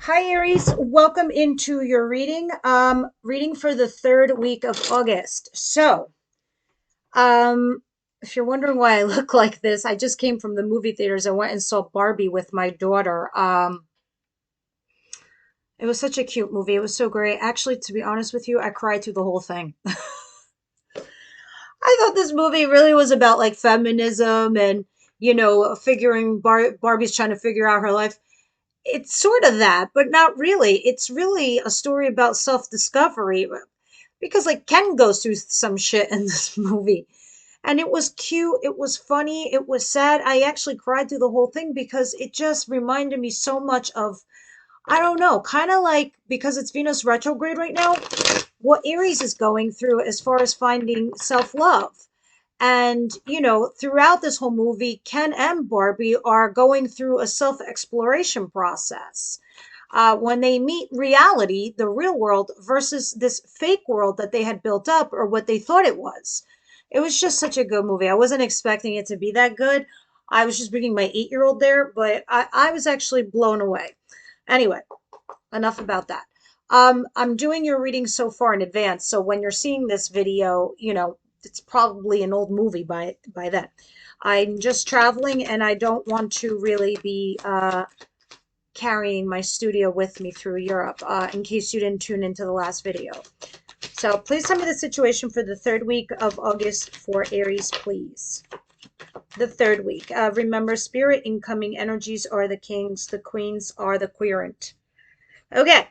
Hi Aries, welcome into your reading. Reading for the third week of August. Um, if you're wondering why I look like this, I just came from the movie theaters. I went and saw Barbie with my daughter. It was such a cute movie. It was so great. Actually, to be honest with you, I cried through the whole thing. I thought this movie really was about like feminism and, figuring Barbie's trying to figure out her life. It's sort of that, but not really. It's really a story about self-discovery because like Ken goes through some shit in this movie. And it was cute, it was funny, it was sad. I actually cried through the whole thing because it just reminded me so much of, I don't know, kind of like because it's Venus retrograde right now, what Aries is going through as far as finding self-love. And, throughout this whole movie, Ken and Barbie are going through a self exploration process. When they meet reality, the real world, versus this fake world that they had built up or what they thought it was. It was just such a good movie. I wasn't expecting it to be that good. I was just bringing my 8-year old there, but I was actually blown away. Anyway, enough about that. I'm doing your reading so far in advance, so when you're seeing this video, it's probably an old movie by then. I'm just traveling, and I don't want to really be carrying my studio with me through Europe, in case you didn't tune into the last video. So please tell me the situation for the third week of August for Aries, please. The third week. Remember, spirit incoming energies are the kings, the queens are the querent. Okay.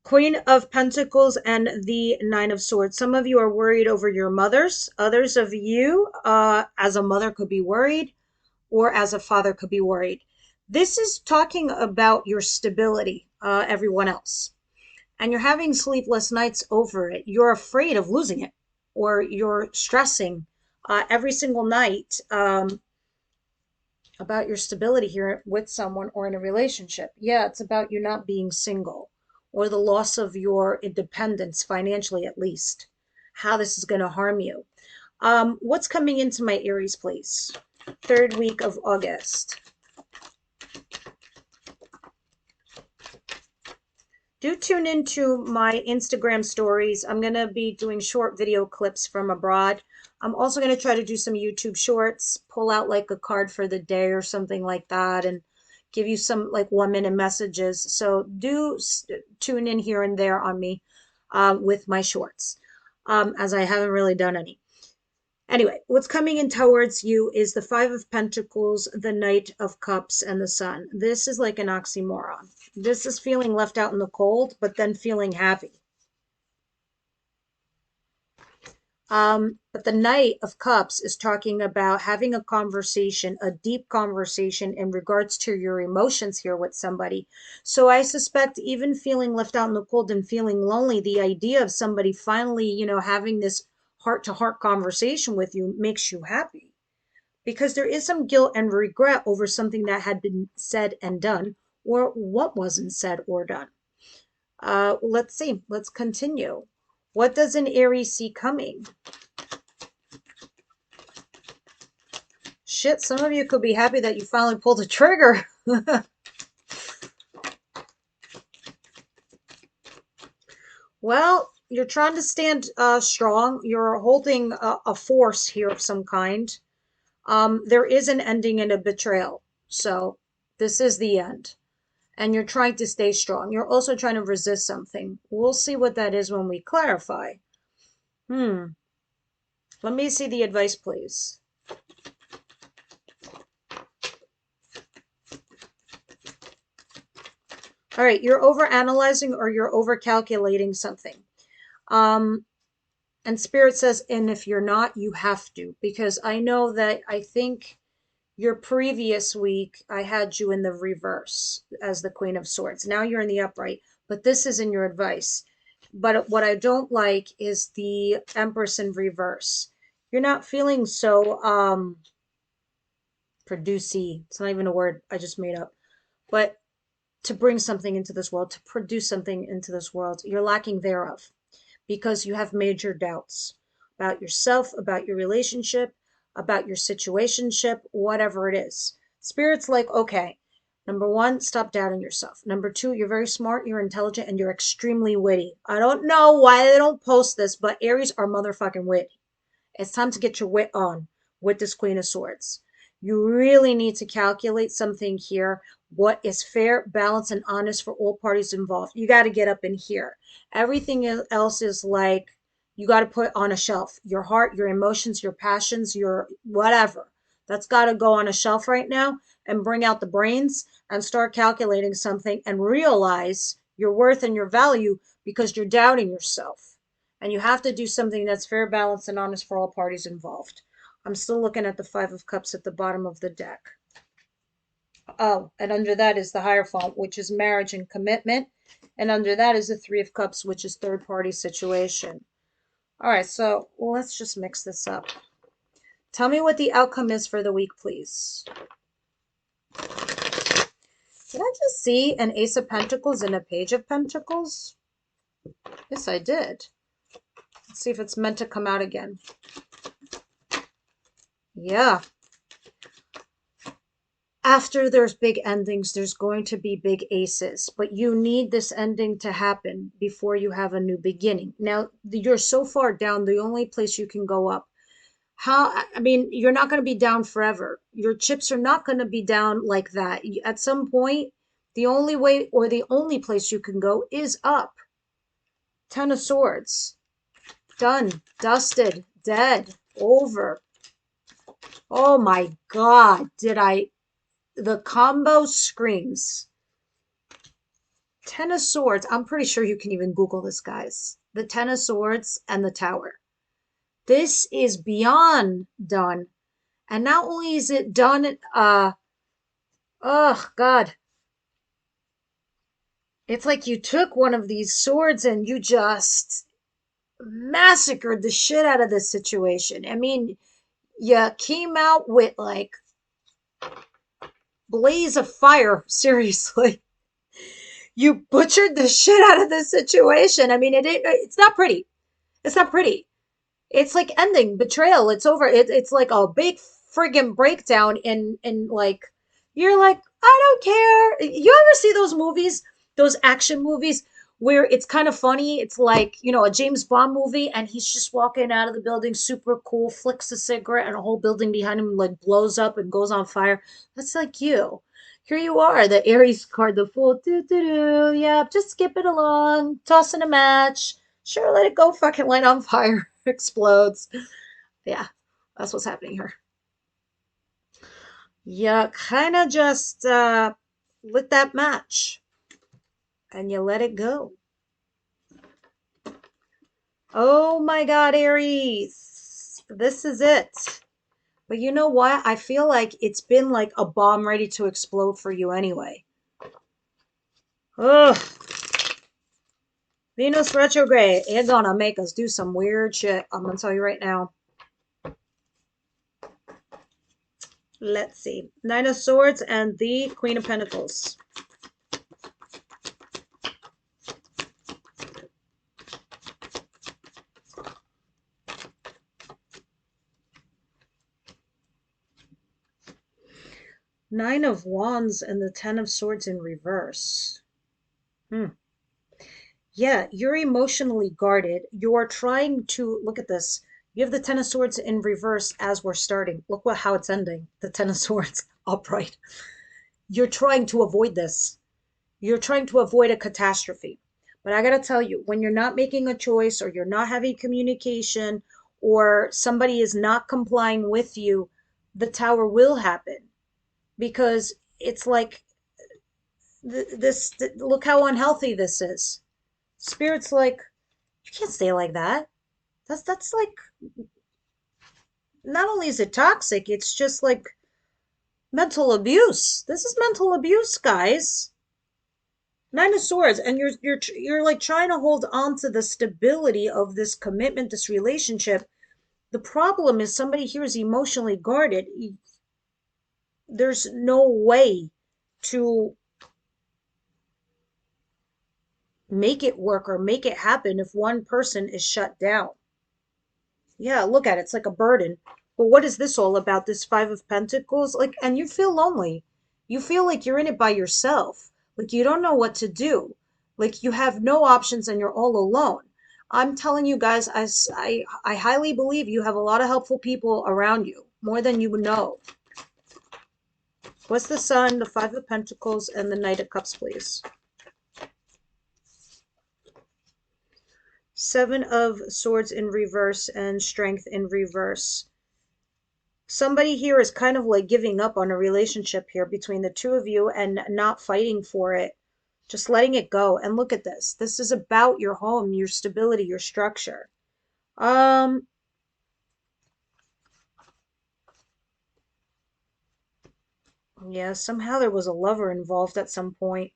Queen of Pentacles and the Nine of Swords. Some of you are worried over your mothers. Others of you, as a mother, could be worried, or as a father, could be worried. This is talking about your stability, everyone else. And you're having sleepless nights over it. You're afraid of losing it, or you're stressing every single night about your stability here with someone or in a relationship. Yeah, it's about you not being single or the loss of your independence financially, at least. How this is going to harm you. What's coming into my Aries, please? Third week of August. Do tune into my Instagram stories. I'm going to be doing short video clips from abroad. I'm also going to try to do some YouTube shorts, pull out like a card for the day or something like that, and give you some like 1-minute messages. So do tune in here and there on me with my shorts, as I haven't really done any. Anyway, what's coming in towards you is the Five of Pentacles, the Knight of Cups, and the Sun. This is like an oxymoron. This is feeling left out in the cold, but then feeling happy. But the Knight of Cups is talking about having a conversation, a deep conversation in regards to your emotions here with somebody. So I suspect even feeling left out in the cold and feeling lonely, the idea of somebody finally, having this heart-to-heart conversation with you makes you happy. Because there is some guilt and regret over something that had been said and done, or what wasn't said or done. Let's see. Let's continue. What does an Aries see coming? Shit, some of you could be happy that you finally pulled the trigger. Well, you're trying to stand strong. You're holding a force here of some kind. There is an ending and a betrayal. So this is the end. And you're trying to stay strong. You're also trying to resist something. We'll see what that is when we clarify. Let me see the advice, please. All right, you're over analyzing or you're over calculating something. And Spirit says, and if you're not, you have to, because I know that I think your previous week I had you in the reverse as the Queen of Swords. Now you're in the upright, but this isn't your advice. But what I don't like is the Empress in reverse. You're not feeling so producey. It's not even a word I just made up. But to bring something into this world, to produce something into this world, you're lacking thereof because you have major doubts about yourself, about your relationship, about your situationship, whatever it is. Spirit's like, okay, Number one, stop doubting yourself. Number two, you're very smart, you're intelligent, and you're extremely witty. I don't know why they don't post this, but Aries are motherfucking witty. It's time to get your wit on with this Queen of Swords. You really need to calculate something here. What is fair, balanced, and honest for all parties involved? You got to get up in here. Everything else is like you got to put on a shelf. Your heart, your emotions, your passions, your whatever. That's got to go on a shelf right now and bring out the brains and start calculating something and realize your worth and your value because you're doubting yourself. And you have to do something that's fair, balanced, and honest for all parties involved. I'm still looking at the Five of Cups at the bottom of the deck. Oh, and under that is the Hierophant, which is marriage and commitment. And under that is the Three of Cups, which is third party situation. All right, so let's just mix this up. Tell me what the outcome is for the week, please. Did I just see an Ace of Pentacles and a Page of Pentacles? Yes, I did. Let's see if it's meant to come out again. Yeah. After there's big endings, there's going to be big aces, but you need this ending to happen before you have a new beginning. Now, you're so far down, the only place you can go up. I mean, you're not going to be down forever. Your chips are not going to be down like that. At some point, the only way or the only place you can go is up. Ten of Swords. Done, dusted, dead, over. Oh my God, the combo screams. Ten of Swords. I'm pretty sure you can even Google this, guys. The Ten of Swords and the Tower. This is beyond done. And not only is it done, oh God. It's like you took one of these swords and you just massacred the shit out of this situation. I mean, you came out with like blaze of fire, seriously. You butchered the shit out of this situation. I mean, it's not pretty. It's not pretty. It's like ending betrayal. It's over. It's like a big friggin' breakdown in like you're like, I don't care. You ever see those movies, those action movies where it's kind of funny? It's like, a James Bond movie and he's just walking out of the building super cool, flicks a cigarette and a whole building behind him like blows up and goes on fire. That's like you. Here you are, the Aries card, the Fool. Do do do. Yeah, just skip it along, tossing a match. Sure, let it go, fucking light on fire. Explodes. Yeah, that's what's happening here. You kind of just lit that match and you let it go. Oh my God, Aries. This is it. But you know what? I feel like it's been like a bomb ready to explode for you anyway. Ugh. Venus retrograde. It's gonna make us do some weird shit. I'm gonna tell you right now. Let's see. Nine of Swords and the Queen of Pentacles. Nine of Wands and the Ten of Swords in reverse. Yeah, you're emotionally guarded. You're trying to look at this. You have the Ten of Swords in reverse as we're starting. Look how it's ending. The Ten of Swords upright. You're trying to avoid this. You're trying to avoid a catastrophe. But I gotta tell you, when you're not making a choice or you're not having communication or somebody is not complying with you, the Tower will happen because it's like look how unhealthy this is. Spirit's like, you can't stay like that. That's like, not only is it toxic, it's just like mental abuse. This is mental abuse, guys. Nine of Swords, and you're like trying to hold on to the stability of this commitment, this relationship. The problem is somebody here is emotionally guarded. There's no way to make it work or make it happen if one person is shut down. Yeah, look at it. It's like a burden. But what is this all about? This Five of Pentacles? Like, and you feel lonely. You feel like you're in it by yourself, like you don't know what to do, like you have no options and you're all alone. I'm telling you guys, I highly believe you have a lot of helpful people around you, more than you know. What's the Sun, the Five of Pentacles, and the Knight of Cups, please? Seven of Swords in reverse and Strength in reverse. Somebody here is kind of like giving up on a relationship here between the two of you and not fighting for it, just letting it go. And look at this. This is about your home, your stability, your structure. Um, yeah, somehow there was a lover involved at some point.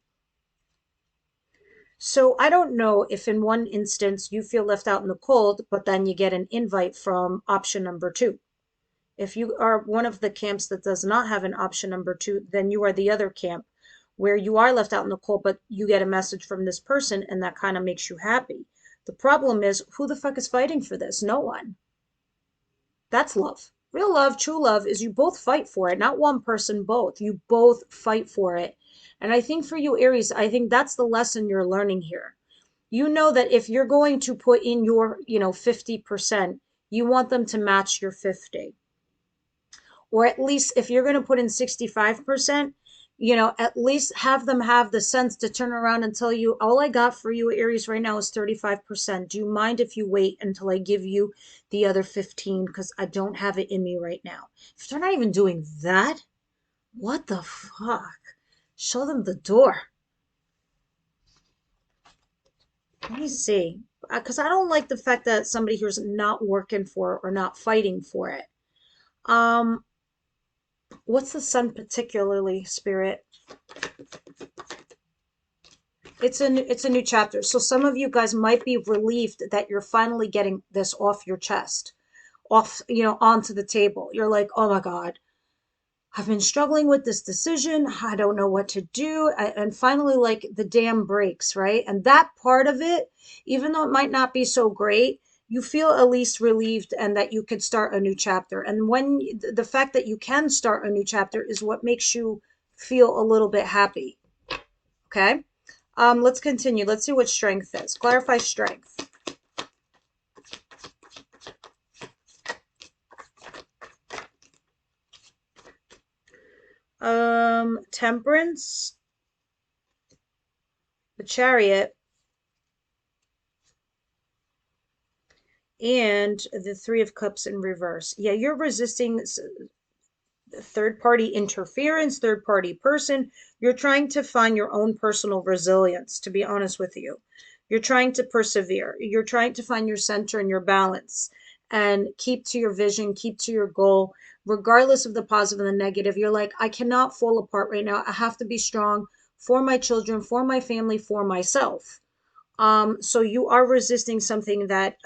So I don't know if in one instance you feel left out in the cold, but then you get an invite from option number two. If you are one of the camps that does not have an option number two, then you are the other camp where you are left out in the cold, but you get a message from this person and that kind of makes you happy. The problem is, who the fuck is fighting for this? No one. That's love. Real love, true love is you both fight for it, not one person, both. You both fight for it. And I think for you, Aries, I think that's the lesson you're learning here. You know that if you're going to put in your, 50%, you want them to match your 50. Or at least if you're going to put in 65%, at least have them have the sense to turn around and tell you, all I got for you, Aries, right now is 35%. Do you mind if you wait until I give you the other 15? Because I don't have it in me right now. If they're not even doing that, what the fuck? Show them the door. Let me see. Because I don't like the fact that somebody here's not working for it or not fighting for it. Um, what's the Sun particularly, Spirit? It's a new chapter. So some of you guys might be relieved that you're finally getting this off your chest, off, onto the table. You're like, oh my God, I've been struggling with this decision. I don't know what to do. And finally, like the dam breaks, right? And that part of it, even though it might not be so great, you feel at least relieved and that you could start a new chapter. And when the fact that you can start a new chapter is what makes you feel a little bit happy. Okay. Let's continue. Let's see what strength is. Clarify strength. Temperance, the Chariot, and the Three of Cups in reverse. Yeah, you're resisting third party interference, third party person. You're trying to find your own personal resilience, to be honest with you. You're trying to persevere. You're trying to find your center and your balance and keep to your vision, keep to your goal, regardless of the positive and the negative. You're like, I cannot fall apart right now. I have to be strong for my children, for my family, for myself. So you are resisting something that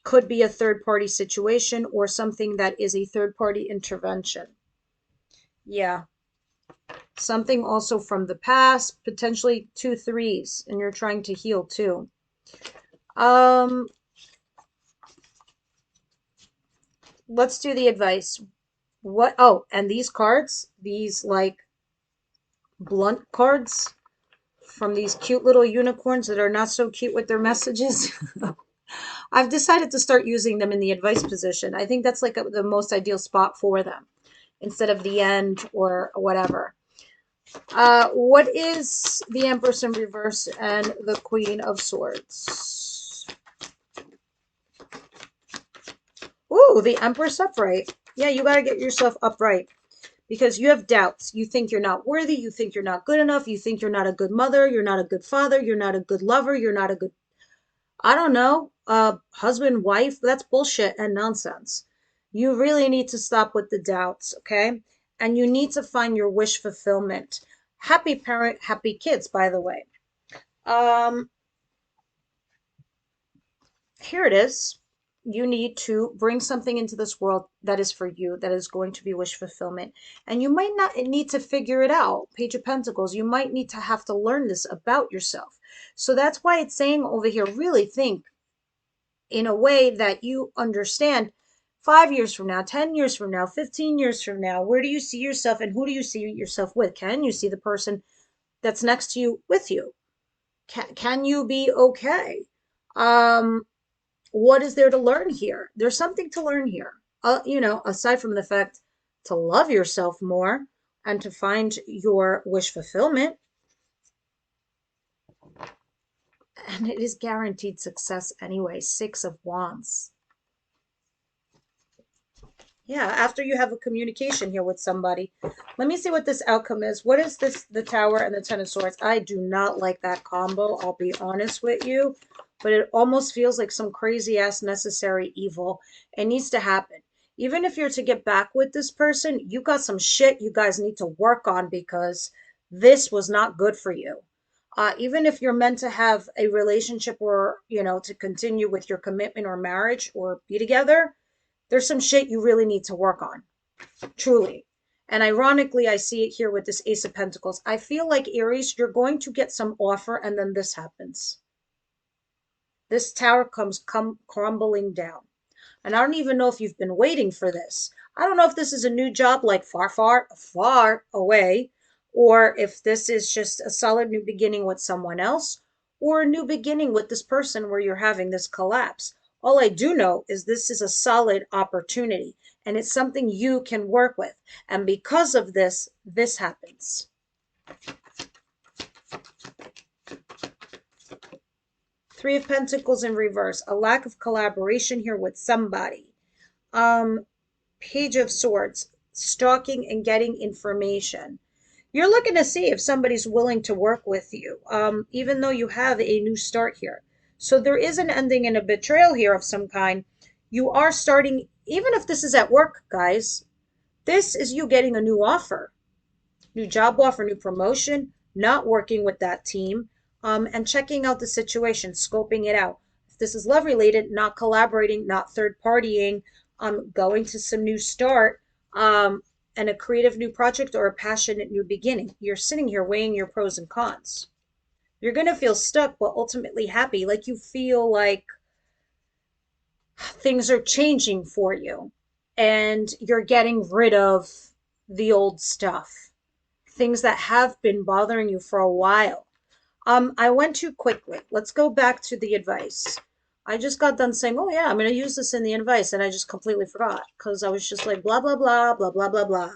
could be a third party situation or something that is a third party intervention. Yeah. Something also from the past, potentially two threes, and you're trying to heal too. Let's do the advice. And these cards, these like blunt cards from these cute little unicorns that are not so cute with their messages. I've decided to start using them in the advice position. I think that's like the most ideal spot for them instead of the end or whatever. What is the Empress in reverse and the Queen of Swords? Ooh, the Empress upright. Yeah, you got to get yourself upright because you have doubts. You think you're not worthy. You think you're not good enough. You think you're not a good mother. You're not a good father. You're not a good lover. You're not a good, I don't know, husband, wife. That's bullshit and nonsense. You really need to stop with the doubts, okay? And you need to find your wish fulfillment. Happy parent, happy kids, by the way. Um, Here it is. You need to bring something into this world that is for you, that is going to be wish fulfillment. And you might not need to figure it out. Page of Pentacles, you might need to have to learn this about yourself. So that's why it's saying over here, really think in a way that you understand 5 years from now, 10 years from now, 15 years from now? Where do you see yourself and who do you see yourself with? Can you see the person that's next to you with you? Can you be okay? Um, what is there to learn here? There's something to learn here. Aside from the fact to love yourself more and to find your wish fulfillment, and it is guaranteed success anyway. Six of Wands. Yeah, after you have a communication here with somebody. Let me see what this outcome is. What is this? The Tower and the Ten of Swords. I do not like that combo, I'll be honest with you. But it almost feels like some crazy ass necessary evil. It needs to happen. Even if you're to get back with this person, you got some shit you guys need to work on because this was not good for you. Even if you're meant to have a relationship or, to continue with your commitment or marriage or be together, there's some shit you really need to work on, truly. And ironically, I see it here with this Ace of Pentacles. I feel like, Aries, you're going to get some offer and then this happens. This tower comes crumbling down. And I don't even know if you've been waiting for this. I don't know if this is a new job like far, far, far away, or if this is just a solid new beginning with someone else, or a new beginning with this person where you're having this collapse. All I do know is this is a solid opportunity and it's something you can work with. And because of this, this happens. Three of Pentacles in reverse, a lack of collaboration here with somebody. Page of Swords, stalking and getting information. You're looking to see if somebody's willing to work with you, even though you have a new start here. So there is an ending and a betrayal here of some kind. You are starting, even if this is at work, guys, this is you getting a new offer, new job offer, new promotion, not working with that team, and checking out the situation, scoping it out. If this is love related, not collaborating, not third partying, going to some new start, and a creative new project or a passionate new beginning. You're sitting here weighing your pros and cons. You're going to feel stuck, but ultimately happy. Like you feel like things are changing for you and you're getting rid of the old stuff, things that have been bothering you for a while. I went too quickly. Let's go back to the advice. I just got done saying, oh yeah, I'm going to use this in the advice. And I just completely forgot because I was just like, blah, blah, blah, blah, blah, blah, blah.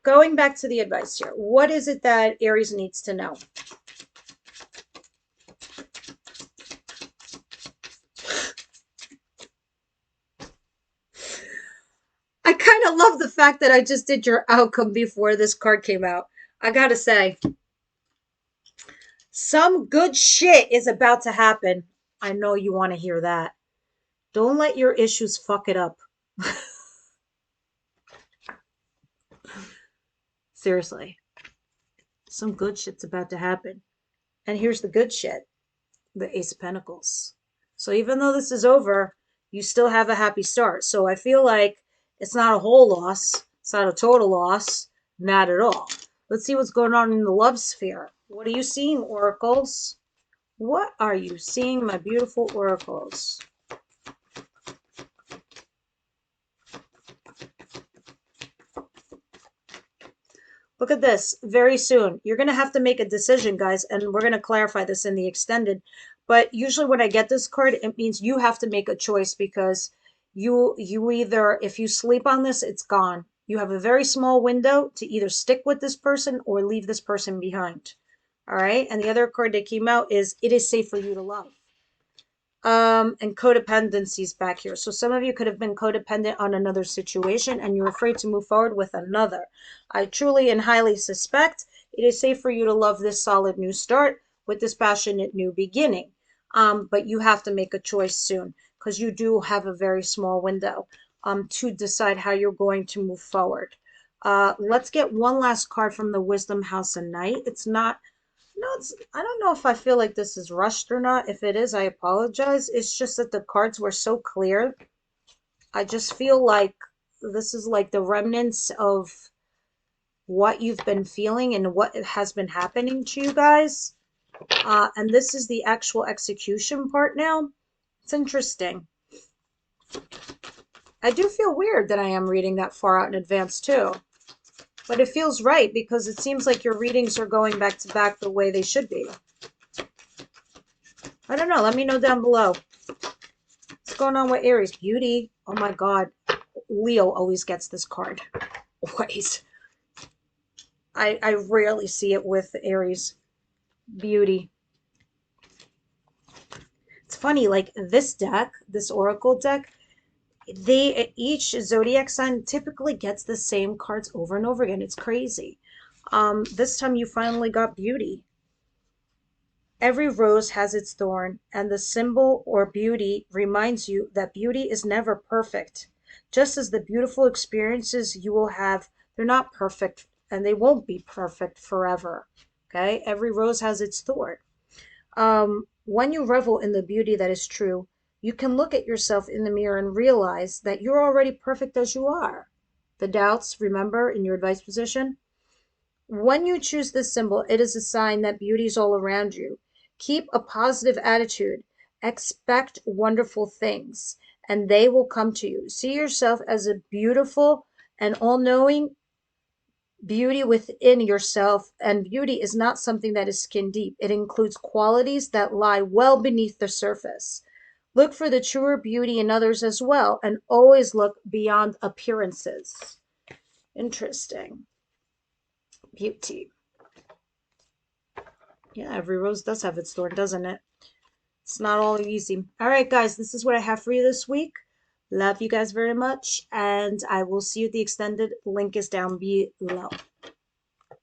Going back to the advice here. What is it that Aries needs to know? I kind of love the fact that I just did your outcome before this card came out. I gotta say, some good shit is about to happen. I know you want to hear that. Don't let your issues fuck it up. Seriously. Some good shit's about to happen. And here's the good shit. The Ace of Pentacles. So even though this is over, you still have a happy start. So I feel like it's not a whole loss. It's not a total loss. Not at all. Let's see what's going on in the love sphere. What are you seeing, oracles? What are you seeing, my beautiful oracles? Look at this. Very soon, you're going to have to make a decision, guys, and we're going to clarify this in the extended. But usually when I get this card, it means you have to make a choice because you either, if you sleep on this, it's gone. You have a very small window to either stick with this person or leave this person behind. All right. And the other card that came out is it is safe for you to love. And codependency is back here. So some of you could have been codependent on another situation and you're afraid to move forward with another. I truly and highly suspect it is safe for you to love this solid new start with this passionate new beginning. But you have to make a choice soon because you do have a very small window to decide how you're going to move forward. Let's get one last card from the Wisdom House of Night. It's not no, I don't know if I feel like this is rushed or not. If it is, I apologize. It's just that the cards were so clear. I just feel like this is like the remnants of what you've been feeling and what has been happening to you guys. And this is the actual execution part now. It's interesting. I do feel weird that I am reading that far out in advance too. But it feels right because it seems like your readings are going back to back the way they should be. I don't know. Let me know down below. What's going on with Aries? Beauty. Oh my God. Leo always gets this card. Always. I rarely see it with Aries. Beauty. It's funny, like this deck, this Oracle deck, each zodiac sign typically gets the same cards over and over again. It's crazy. This time you finally got beauty. Every rose has its thorn, and the symbol or beauty reminds you that beauty is never perfect. Just as the beautiful experiences you will have, they're not perfect and they won't be perfect forever. Okay? Every rose has its thorn. When you revel in the beauty that is true, you can look at yourself in the mirror and realize that you're already perfect as you are. The doubts, remember, in your advice position? When you choose this symbol, it is a sign that beauty is all around you. Keep a positive attitude. Expect wonderful things, and they will come to you. See yourself as a beautiful and all-knowing beauty within yourself, and beauty is not something that is skin deep. It includes qualities that lie well beneath the surface. Look for the truer beauty in others as well, and always look beyond appearances. Interesting. Beauty. Yeah, every rose does have its thorn, doesn't it? It's not all easy. All right, guys, this is what I have for you this week. Love you guys very much, and I will see you at the extended. Link is down below.